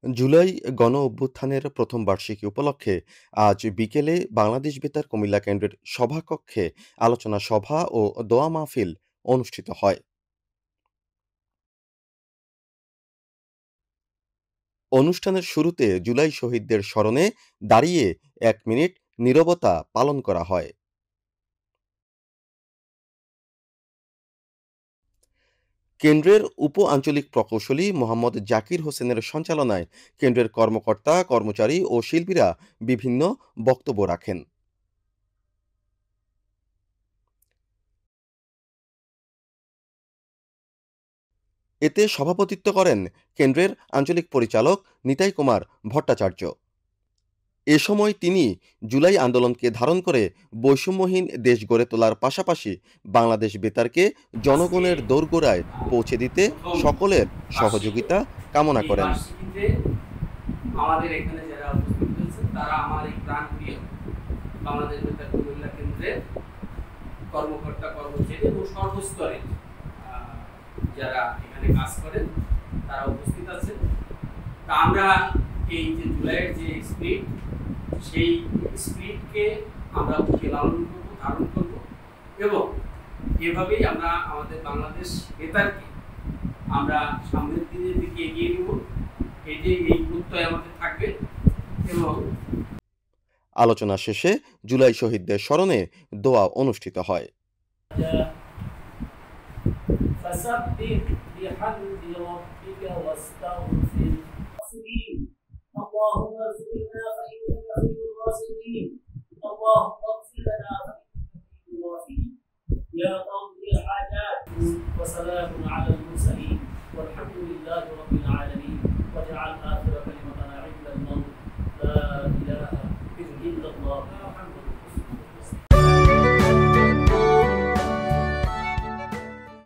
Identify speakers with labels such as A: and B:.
A: জুলাই গণ অভ্যুত্থানের প্রথম বার্ষিকী উপলক্ষে আজ বিকেলে বাংলাদেশ বেতার কুমিল্লা কেন্দ্রের সভাকক্ষে আলোচনা সভা ও দোয়া মাহফিল অনুষ্ঠিত হয়। অনুষ্ঠানের শুরুতে জুলাই শহীদদের স্মরণে দাঁড়িয়ে ১ মিনিট নীরবতা পালন করা হয়। কেন্দ্রের উপ আঞ্চলিক প্রকৌশলী মোহাম্মদ জাকির হোসেনের সঞ্চালনায় কেন্দ্রের কর্মকর্তা কর্মচারী ও শিল্পীরা বিভিন্ন বক্তব্য রাখেন। এতে সভাপতিত্ব করেন কেন্দ্রের আঞ্চলিক পরিচালক নিতাই কুমার ভট্টাচার্য। এ সময় তিনি জুলাই আন্দোলনকে ধারণ করে বৈষম্যহীন দেশ গড়ে তোলার পাশাপাশি বাংলাদেশ বেতারকে
B: আজকে
A: জনগণের দোরগোড়ায় পৌঁছে দিতে
B: প্রথম
A: সকলের
B: বার্ষিকী।
A: সহযোগিতা কামনা
B: এই
A: করেন।
B: বার্ষিকীতে আমাদের এখানে যারা উপস্থিত হয়েছেন তারা আমার এই প্রাণপ্রিয় বাংলাদেশ বেতার কুমিল্লা কেন্দ্রের কর্মকর্তা কর্মচারী এবং সর্বস্তরের আহ, যারা এখানে কাজ করেন তারা উপস্থিত আছেন। তা আমরা এই যে জুলাইয়ের যে স্পিরিট, সেই স্পিরিটকে আমরা বুকে লালন করবো, ধারণ করব এবং এভাবেই আমরা আমাদের বাংলাদেশ বেতারকে আমরা সামনের দিনের দিকে এগিয়ে নিব। এই প্রত্যয় আমাদের থাকবে এবং
A: আলোচনা শেষে জুলাই শহীদদের স্মরণে দোয়া অনুষ্ঠিত হয়।
B: فسبح بحمد ربك واستغفر. اللهم اغفر لنا فإنك خير الراشدين. اللهم اغفر لنا فإنك خير الراحمين. يا قاضي الحاجات وسلام على المرسلين والحمد لله رب العالمين. واجعل آخر كلمتنا عند الموت لا إله إلا الله.